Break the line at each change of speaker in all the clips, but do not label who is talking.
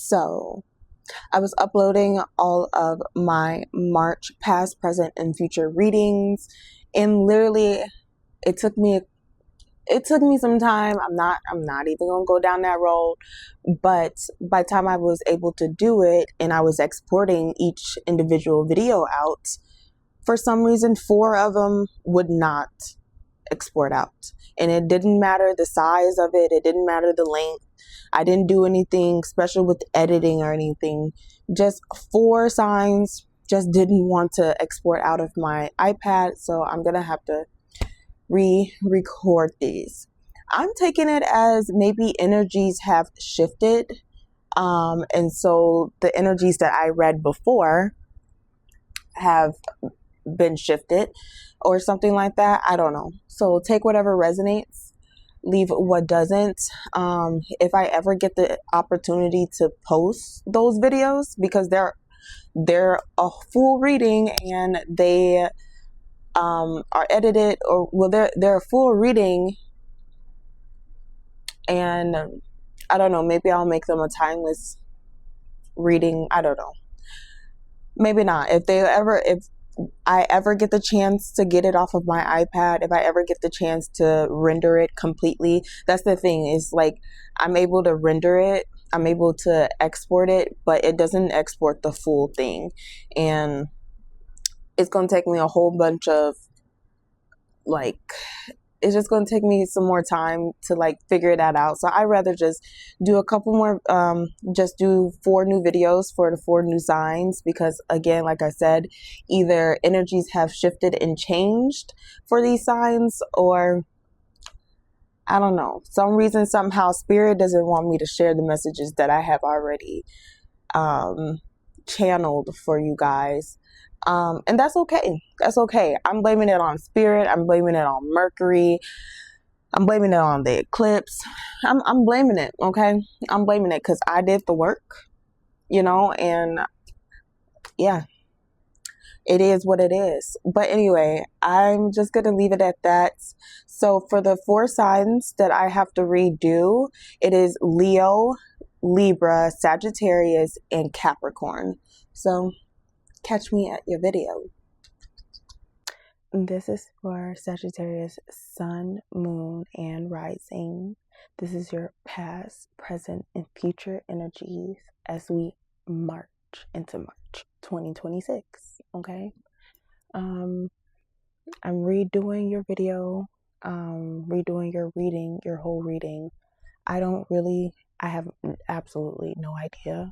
So I was uploading all of my March past, present, and future readings, and literally it took me some time. I'm not even gonna go down that road, but by the time I was able to do it and I was exporting each individual video out, for some reason 4 of them would not export out, and it didn't matter the size of it, it didn't matter the length. I didn't do anything special with editing or anything. Just 4 signs just didn't want to export out of my iPad, so I'm gonna have to re-record these. I'm taking it as maybe energies have shifted, and so the energies that I read before have been shifted or something like that. I don't know. So take whatever resonates, leave what doesn't. If I ever get the opportunity to post those videos, because they're a full reading and they are edited, or well, they're a full reading, and I don't know, maybe I'll make them a timeless reading. I don't know, maybe not. If I ever get the chance to get it off of my iPad, if I ever get the chance to render it completely, that's the thing, is like I'm able to render it, I'm able to export it, but it doesn't export the full thing, and it's going to take me a whole bunch of it's just going to take me some more time to figure that out. So I'd rather just do a couple more, just do 4 new videos for the 4 new signs, because again, like I said, either energies have shifted and changed for these signs, or I don't know, some reason, somehow spirit doesn't want me to share the messages that I have already channeled for you guys. And that's okay. That's okay. I'm blaming it on spirit. I'm blaming it on Mercury. I'm blaming it on the eclipse. I'm blaming it. Okay. I'm blaming it because I did the work, and yeah, it is what it is. But anyway, I'm just going to leave it at that. So for the 4 signs that I have to redo, it is Leo, Libra, Sagittarius, and Capricorn. So catch me at your video. This is for Sagittarius, Sun, Moon, and Rising. This is your past, present, and future energies as we march into March 2026. Okay. I'm redoing your video, redoing your reading, your whole reading. I have absolutely no idea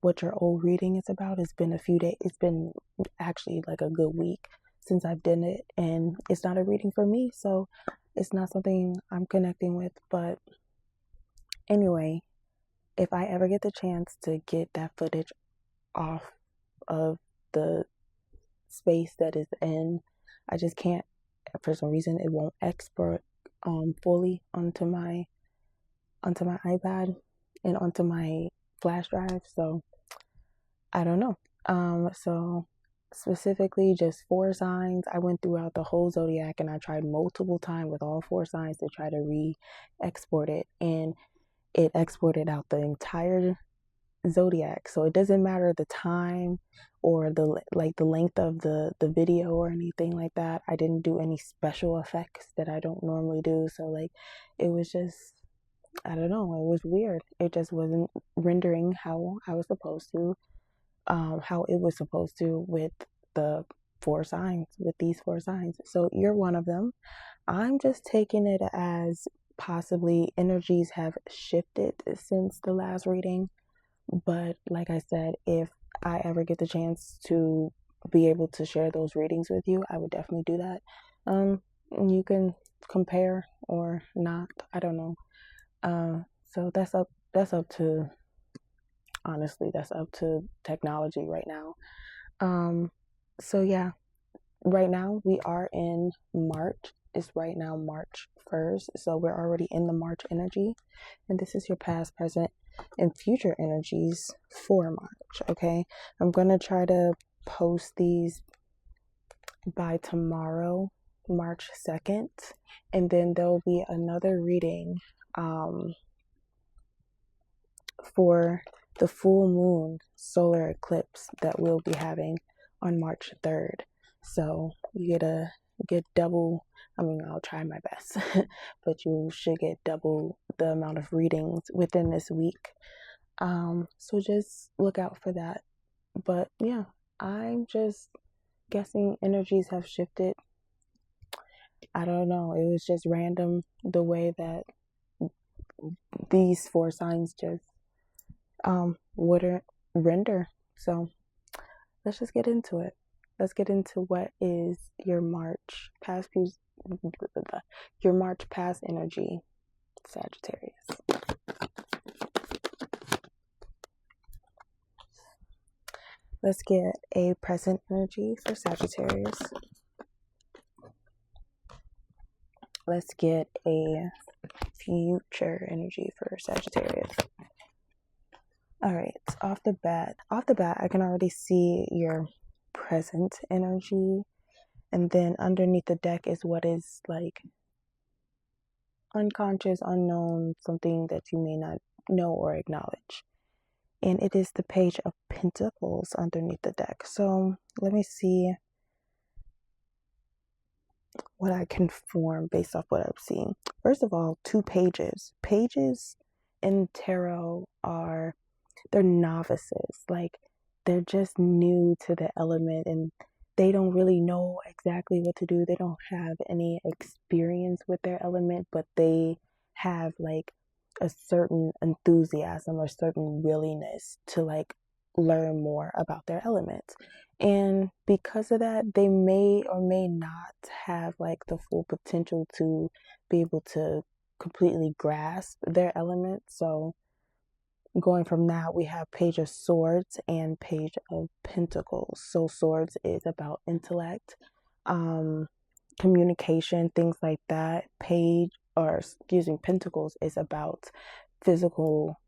what your old reading is about. It's been a few days. It's been actually like a good week since I've done it, and it's not a reading for me, so it's not something I'm connecting with. But anyway, if I ever get the chance to get that footage off of the space that is in, I just can't, for some reason it won't export fully onto my iPad and onto my flash drive, so I don't know. So specifically just 4 signs. I went throughout the whole Zodiac and I tried multiple times with all 4 signs to try to re-export it, and it exported out the entire Zodiac. So it doesn't matter the time or the length of the video or anything like that. I didn't do any special effects that I don't normally do, so it was just, I don't know, it was weird. It just wasn't rendering how I was supposed to, how it was supposed to with the 4 signs, with these 4 signs. So you're one of them. I'm just taking it as possibly energies have shifted since the last reading. But like I said, if I ever get the chance to be able to share those readings with you, I would definitely do that. You can compare or not. I don't know. So that's up to, honestly, that's up to technology right now. So yeah, right now we are in March. It's right now March 1st. So we're already in the March energy. And this is your past, present, and future energies for March. Okay. I'm going to try to post these by tomorrow, March 2nd. And then there'll be another reading for the full moon solar eclipse that we'll be having on March 3rd. So you get double, I mean, I'll try my best, but you should get double the amount of readings within this week. So just look out for that. But yeah, I'm just guessing energies have shifted. I don't know. It was just random the way that these 4 signs just wouldn't render. So let's just get into it. Let's get into what is your March past energy, Sagittarius. Let's get a present energy for Sagittarius. Let's get a future energy for Sagittarius. All right, off the bat, I can already see your present energy, and then underneath the deck is what is like unconscious, unknown, something that you may not know or acknowledge. And it is the Page of Pentacles underneath the deck. So let me see what I can form based off what I'm seeing. First of all, 2 pages. Pages in tarot they're novices. Like, they're just new to the element and they don't really know exactly what to do. They don't have any experience with their element, but they have like a certain enthusiasm or certain willingness to like learn more about their elements. And because of that, they may or may not have like the full potential to be able to completely grasp their element. So going from that, we have Page of Swords and Page of Pentacles. So Swords is about intellect, communication, things like that. Pentacles is about physical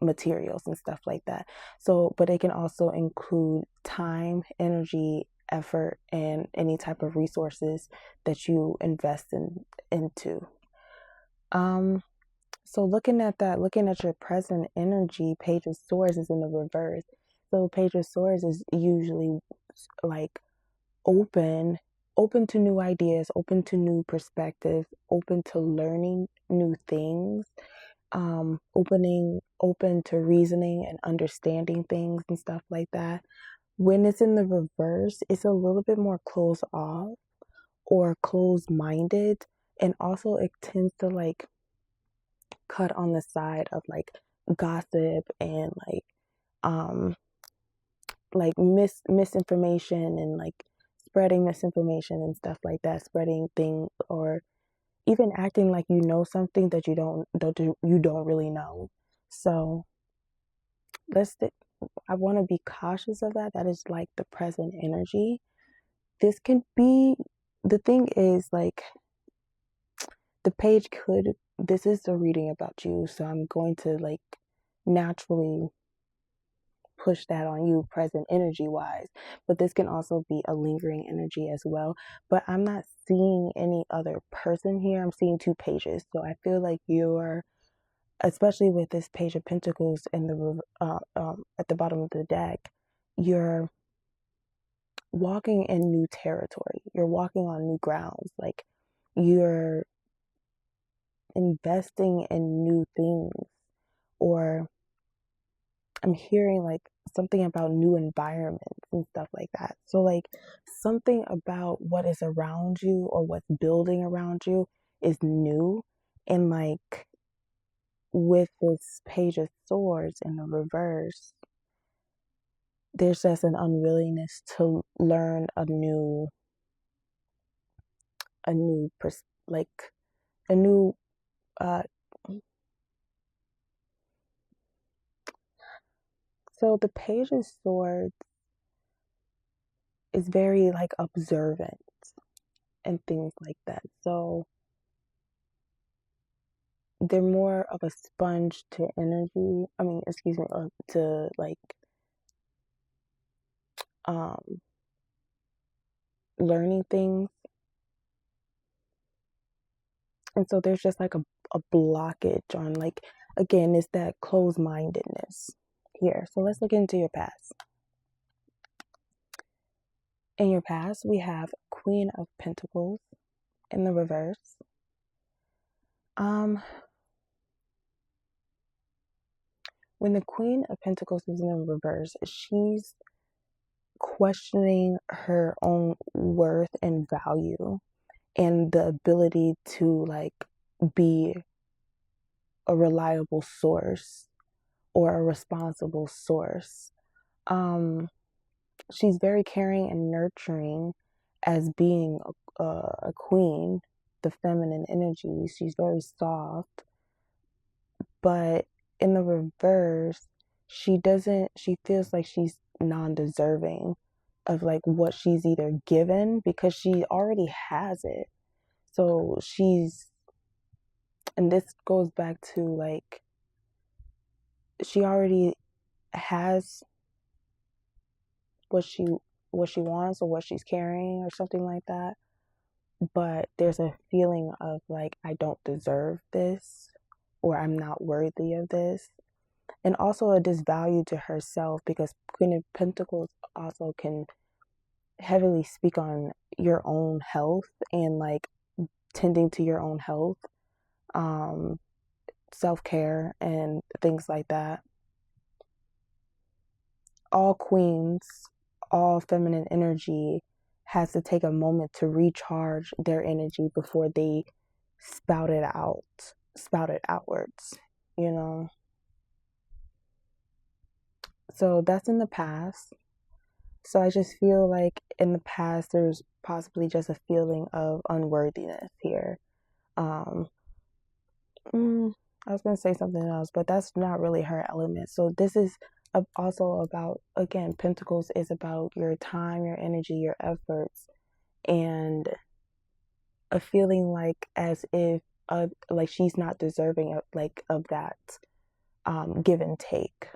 materials and stuff like that. So, but it can also include time, energy, effort, and any type of resources that you invest into. So looking at your present energy, Page of Swords is in the reverse. So Page of Swords is usually like open to new ideas, open to new perspectives, open to learning new things, open to reasoning and understanding things and stuff like that. When it's in the reverse, it's a little bit more closed off or closed minded, and also it tends to like cut on the side of like gossip and misinformation and like spreading misinformation and stuff like that, spreading things, or even acting like you know something that you don't really know. So I want to be cautious of that. That is like the present energy. This can be, the thing is like this is the reading about you, so I'm going to like naturally push that on you present energy wise, but this can also be a lingering energy as well. But I'm not seeing any other person here. I'm seeing 2 pages, so I feel like you're, especially with this Page of Pentacles in the at the bottom of the deck, you're walking in new territory, you're walking on new grounds, like you're investing in new things, or I'm hearing like something about new environments and stuff like that. So like something about what is around you or what's building around you is new. And like with this Page of Swords in the reverse, there's just an unwillingness to learn a new uh so the Page of Swords is very like observant and things like that. So they're more of a sponge to energy. I mean, excuse me, to like learning things. And so there's just like a blockage on like, again, it's that closed-mindedness here. So let's look into your past. In your past, we have Queen of Pentacles in the reverse. When the Queen of Pentacles is in the reverse, she's questioning her own worth and value and the ability to like be a reliable source or a responsible source. She's very caring and nurturing as being a queen, the feminine energy. She's very soft, but in the reverse, she feels like she's non-deserving of like what she's either given because she already has it. So and this goes back to like, she already has what she wants or what she's carrying or something like that. But there's a feeling of like, I don't deserve this, or I'm not worthy of this. And also a disvalue to herself, because Queen of Pentacles also can heavily speak on your own health and like tending to your own health, self-care and things like that. All queens, all feminine energy has to take a moment to recharge their energy before they spout it outwards, you know. So that's in the past. So I just feel like in the past there's possibly just a feeling of unworthiness here. I was going to say something else, but that's not really her element. So this is also about, again, Pentacles is about your time, your energy, your efforts, and a feeling like as if like she's not deserving of like of that give and take.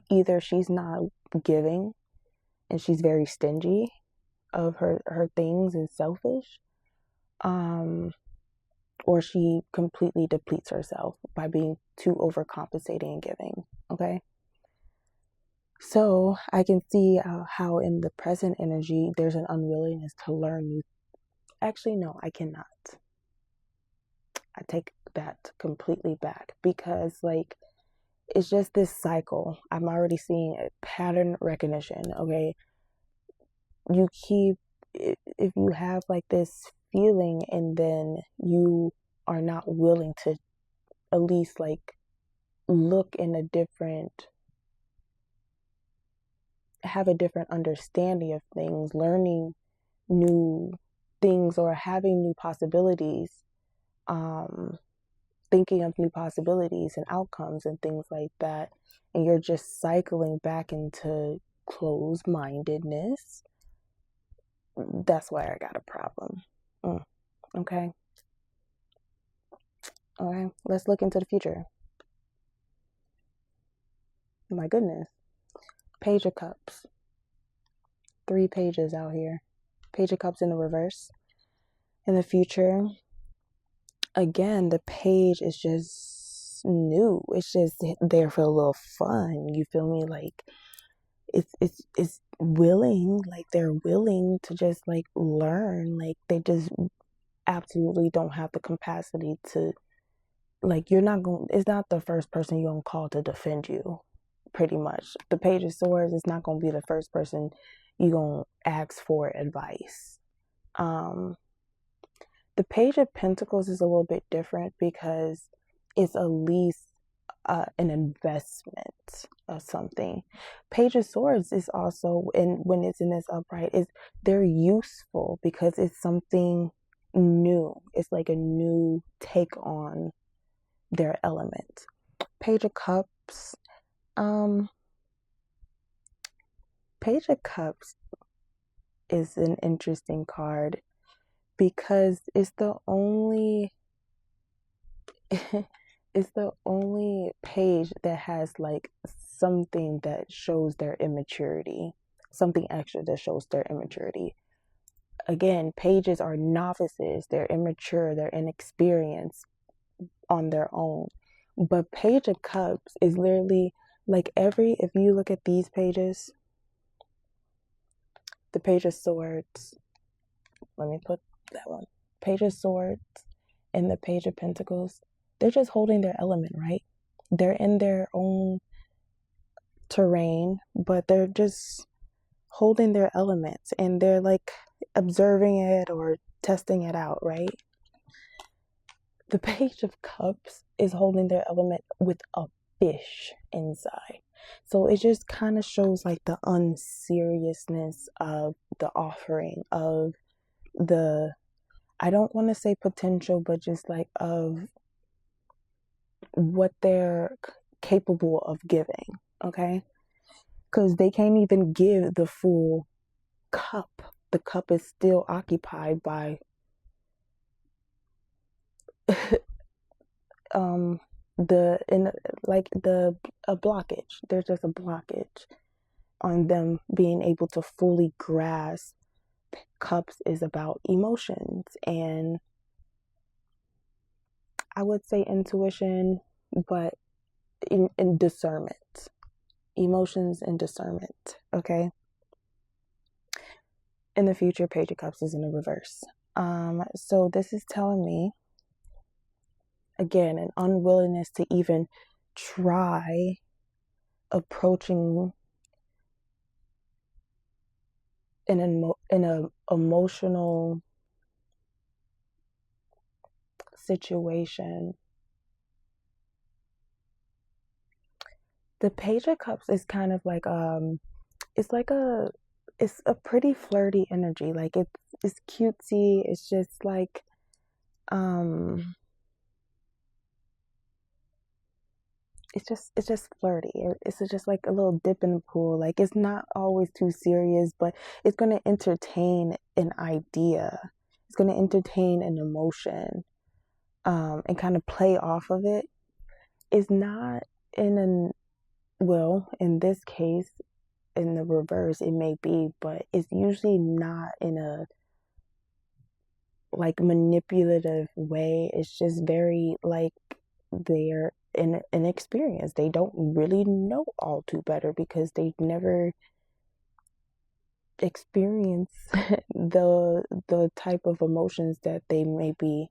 Either she's not giving and she's very stingy of her things and selfish, or she completely depletes herself by being too overcompensating and giving. Okay, so I can see how in the present energy there's an unwillingness to learn new. Actually, no, I cannot. I take that completely back, because like, it's just this cycle. I'm already seeing a pattern recognition. Okay, you keep, if you have like this feeling and then you are not willing to at least like look in a different, have a different understanding of things, learning new things or having new possibilities, thinking of new possibilities and outcomes and things like that, and you're just cycling back into closed-mindedness, that's why I got a problem. Okay. All right, let's look into the future. My goodness. Page of Cups. 3 pages out here. Page of Cups in the reverse. In the future, again, the page is just new. It's just there for a little fun. You feel me? Like, it's willing, like they're willing to just like learn. Like, they just absolutely don't have the capacity to, like, it's not the first person you're gonna call to defend you. Pretty much, the Page of Swords is not gonna be the first person you're gonna ask for advice. The Page of Pentacles is a little bit different because it's at least an investment of something. Page of Swords is also, and when it's in this upright, they're useful because it's something new. It's like a new take on their element. Page of Cups. Page of Cups is an interesting card because it's the only it's the only page that has like something that shows their immaturity, something extra that shows their immaturity. Again, pages are novices, they're immature, they're inexperienced, on their own. But Page of Cups is literally like if you look at these pages, the Page of Swords, let me put that one, Page of Swords and the Page of Pentacles, they're just holding their element, right? They're in their own terrain, but they're just holding their elements and they're like observing it or testing it out, right? The Page of Cups is holding their element with a fish inside. So it just kind of shows like the unseriousness of the offering, of the, I don't want to say potential, but just like of what they're capable of giving, okay? Because they can't even give the full cup. The cup is still occupied by a blockage. There's just a blockage on them being able to fully grasp. Cups is about emotions and I would say intuition, but in discernment, emotions and discernment. Okay. In the future, Page of Cups is in the reverse. So this is telling me, again, an unwillingness to even try approaching in an emotional situation. The Page of Cups is kind of like it's a pretty flirty energy. Like it's cutesy. It's just like it's just flirty. It's just like a little dip in the pool. Like it's not always too serious, but it's going to entertain an idea. It's going to entertain an emotion, and kind of play off of it. It's not in this case, in the reverse, it may be, but it's usually not in a like manipulative way. It's just very like they're in an experience. They don't really know all too better because they've never experienced the type of emotions that they may be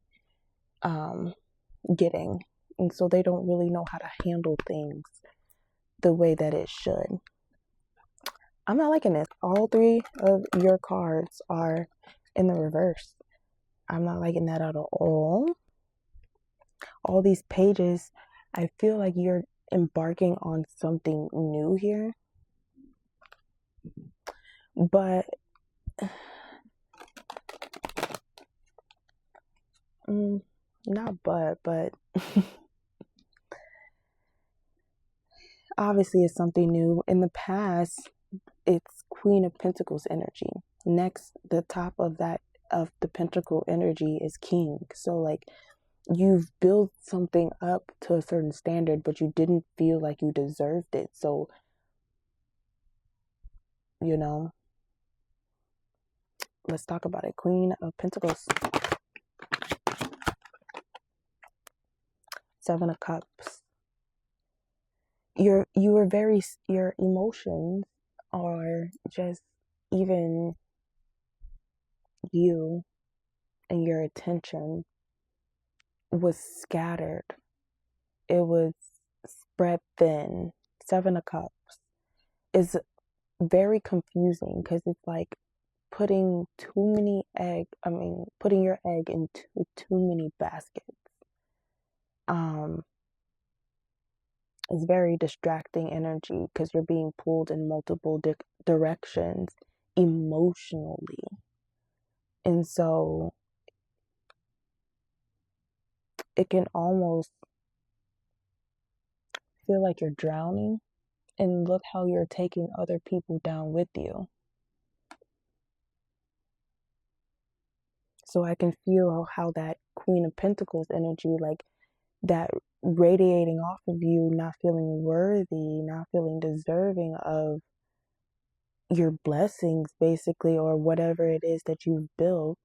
getting, and so they don't really know how to handle things the way that it should. I'm not liking this. All three of your cards are in the reverse. I'm not liking that at all. All these pages, I feel like you're embarking on something new here. But but obviously it's something new. In the past, it's Queen of Pentacles energy. Next, the top of that of the Pentacle energy is King. So like you've built something up to a certain standard, but you didn't feel like you deserved it. So, let's talk about it. Queen of Pentacles, Seven of Cups. Your emotions are just, even you and your attention was scattered. It was spread thin. Seven of Cups is very confusing because it's like putting putting your egg into too many baskets. It's very distracting energy because you're being pulled in multiple directions emotionally. And so it can almost feel like you're drowning, and look how you're taking other people down with you. So I can feel how that Queen of Pentacles energy, like that radiating off of you, not feeling worthy, not feeling deserving of your blessings, basically, or whatever it is that you've built.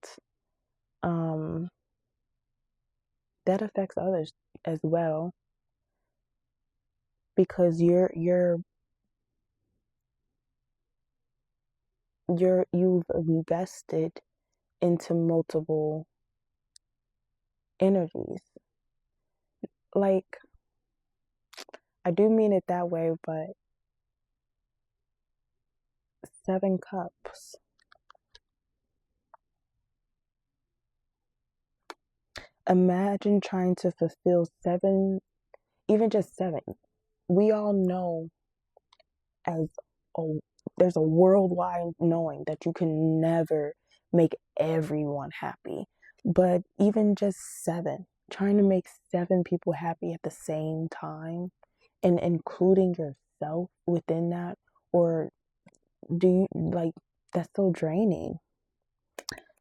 that affects others as well, because you've invested into multiple energies. Like, I do mean it that way, but 7 cups. Imagine trying to fulfill 7, even just 7. We all know, as a, there's a worldwide knowing that you can never make everyone happy. But even just 7, trying to make 7 people happy at the same time, and including yourself within that, or do you like, that's so draining.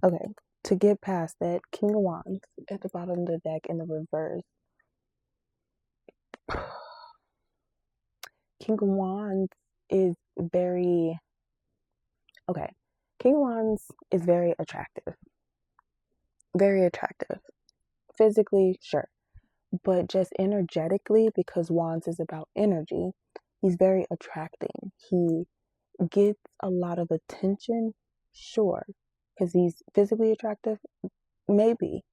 Okay, to get past that, King of Wands at the bottom of the deck in the reverse. King of Wands is very, okay, King of Wands is very attractive. Very attractive. Physically, sure. But just energetically, because Wands is about energy, he's very attracting. He gets a lot of attention, sure. Because he's physically attractive, maybe.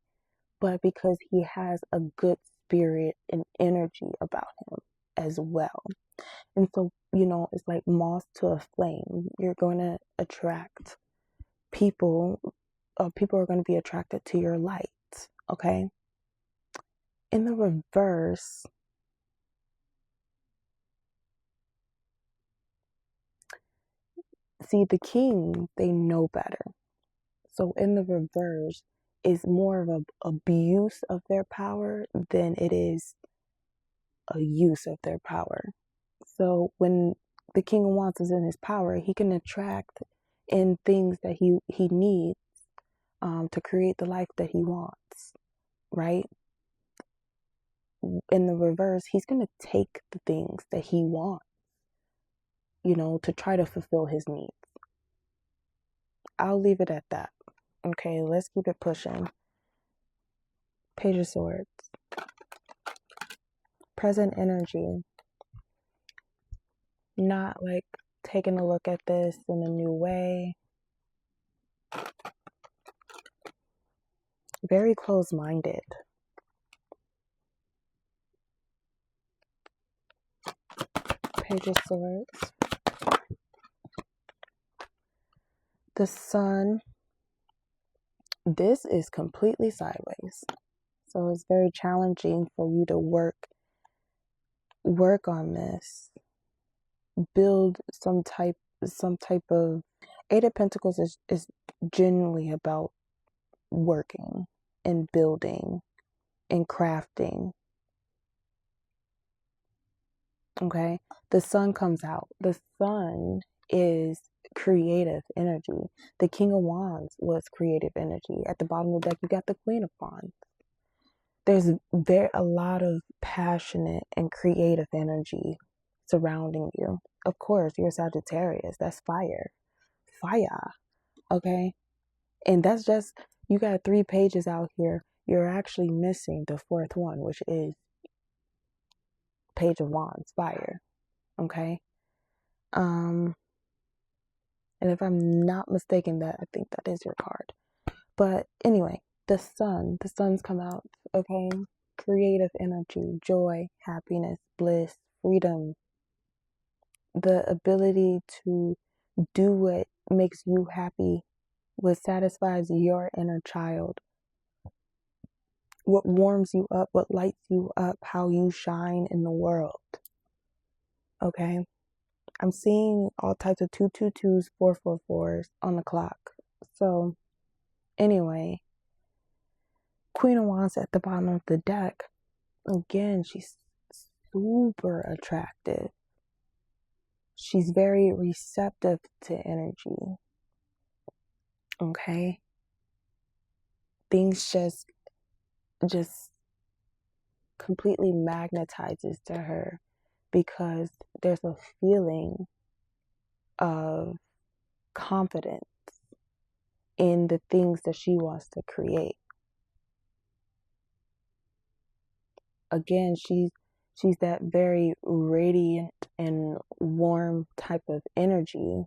But because he has a good spirit and energy about him as well. And so, it's like moth to a flame. You're going to attract people. People are going to be attracted to your light, okay? In the reverse, see, the king, they know better. So in the reverse is more of an abuse of their power than it is a use of their power. So when the King of Wands is in his power, he can attract in things that he needs to create the life that he wants, right? In the reverse, he's going to take the things that he wants, to try to fulfill his needs. I'll leave it at that. Okay, let's keep it pushing. Page of Swords. Present energy. Not like taking a look at this in a new way. Very close-minded. Page of Swords. The Sun. This is completely sideways. So it's very challenging for you to work on this. Build some type of. Eight of Pentacles is genuinely about working and building and crafting. Okay, the Sun comes out. The Sun is creative energy. The King of Wands was creative energy. At the bottom of the deck, you got the Queen of Wands. There's a lot of passionate and creative energy surrounding you. Of course, you're Sagittarius. That's fire. Okay? And that's just, you got 3 pages out here. You're actually missing the 4th one, which is Page of Wands, fire. Okay? And if I'm not mistaken, that I think that is your card. But anyway, the sun's come out, okay? Creative energy, joy, happiness, bliss, freedom. The ability to do what makes you happy, what satisfies your inner child, what warms you up, what lights you up, how you shine in the world. Okay? I'm seeing all types of 222s, 444s on the clock. So, anyway, Queen of Wands at the bottom of the deck. Again, she's super attractive. She's very receptive to energy. Okay? Things just completely magnetizes to her because there's a feeling of confidence in the things that she wants to create. again, she's that very radiant and warm type of energy.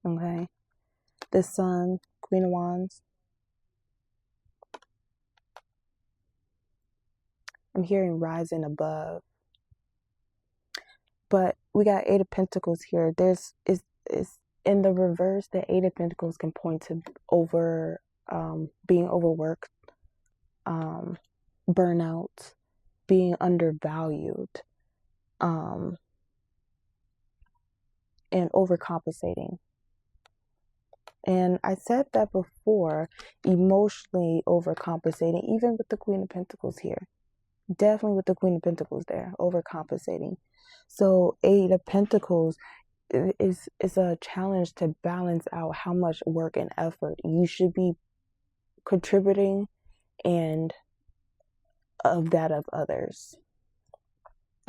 Okay. The Sun, Queen of Wands. I'm hearing rising above. But we got Eight of Pentacles here. There's is in the reverse, the Eight of Pentacles can point to being overworked, burnout, being undervalued, and overcompensating. And I said that before, emotionally overcompensating, even with the Queen of Pentacles here. Definitely with the Queen of Pentacles there, overcompensating. So Eight of Pentacles is a challenge to balance out how much work and effort you should be contributing and of that of others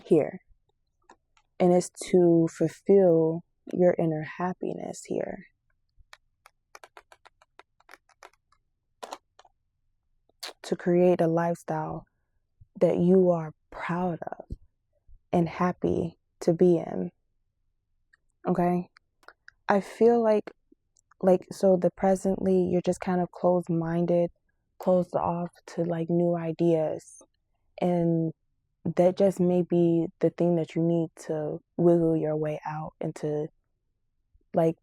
here. And it's to fulfill your inner happiness here. To create a lifestyle that you are proud of and happy to be in. Okay? I feel like so the presently you're just kind of closed-minded, closed off to like new ideas, and that just may be the thing that you need to wiggle your way out into, like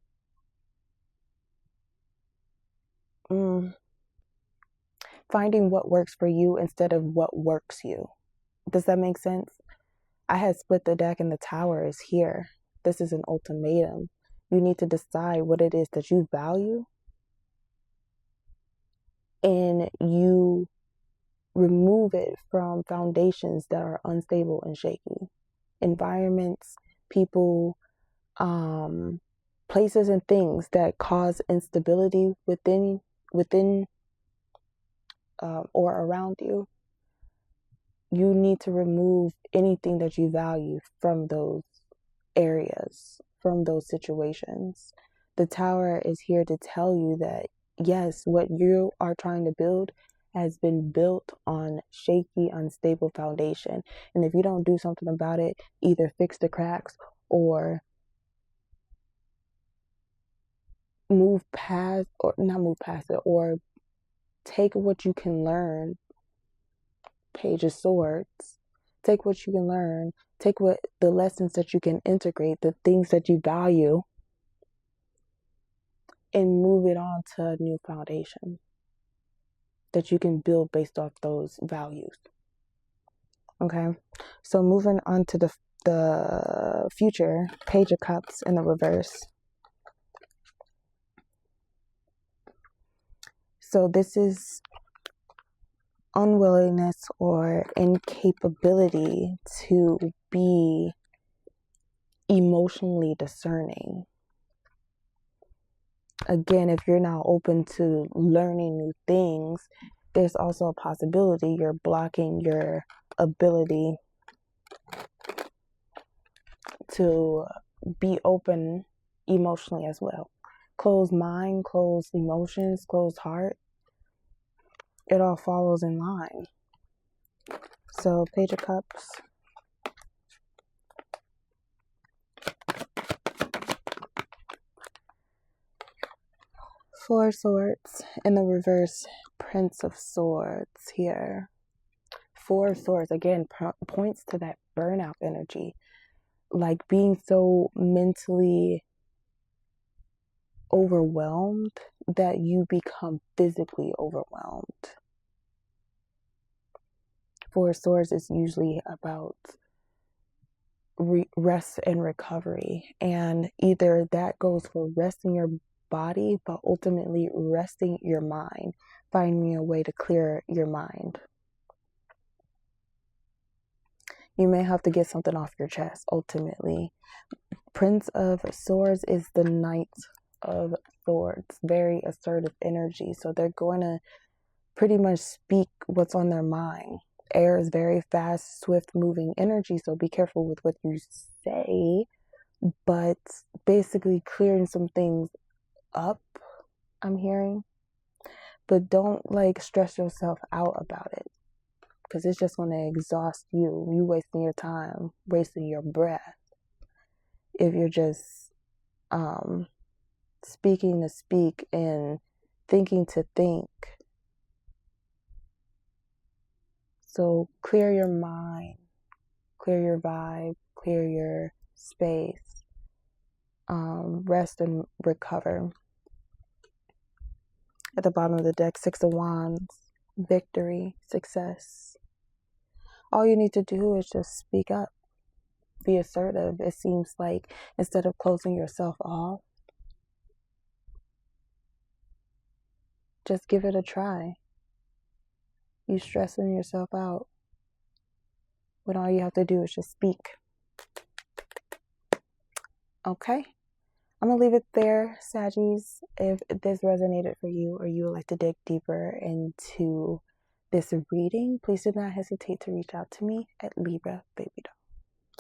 finding what works for you instead of what works you. Does that make sense? I had split the deck and the Tower is here. This is an ultimatum. You need to decide what it is that you value, and you remove it from foundations that are unstable and shaky. Environments, people, places and things that cause instability within or around you. You need to remove anything that you value from those areas, from those situations. The Tower is here to tell you that yes, what you are trying to build has been built on shaky, unstable foundation. And if you don't do something about it, either fix the cracks or move past, or not move past it, or take what you can learn. Page of Swords. Take what you can learn. Take what the lessons that you can integrate, the things that you value, and move it on to a new foundation that you can build based off those values. Okay, so moving on to the future, Page of Cups in the reverse. So this is unwillingness or incapability to be emotionally discerning. Again, if you're now open to learning new things, there's also a possibility you're blocking your ability to be open emotionally as well. Closed mind, closed emotions, closed heart. It all follows in line. So, Page of Cups. Four of Swords in the reverse, Prince of Swords here. Four of Swords, again, points to that burnout energy. Like being so mentally overwhelmed that you become physically overwhelmed. Four of Swords is usually about rest and recovery, and either that goes for resting your body, but ultimately resting your mind, finding a way to clear your mind. You may have to get something off your chest ultimately. Prince of Swords is the Knight of Swords, very assertive energy, so they're going to pretty much speak what's on their mind. Air is very fast, swift moving energy, so be careful with what you say, but basically clearing some things up, I'm hearing. But don't like stress yourself out about it, because it's just going to exhaust you. You wasting your time, wasting your breath if you're just speaking to speak and thinking to think. So clear your mind, clear your vibe, clear your space, rest and recover. At the bottom of the deck, 6 of Wands, victory, success. All you need to do is just speak up, be assertive. It seems like instead of closing yourself off, just give it a try. You stressing yourself out when all you have to do is just speak. Okay? I'm going to leave it there, Saggies. If this resonated for you or you would like to dig deeper into this reading, please do not hesitate to reach out to me at Libra Baby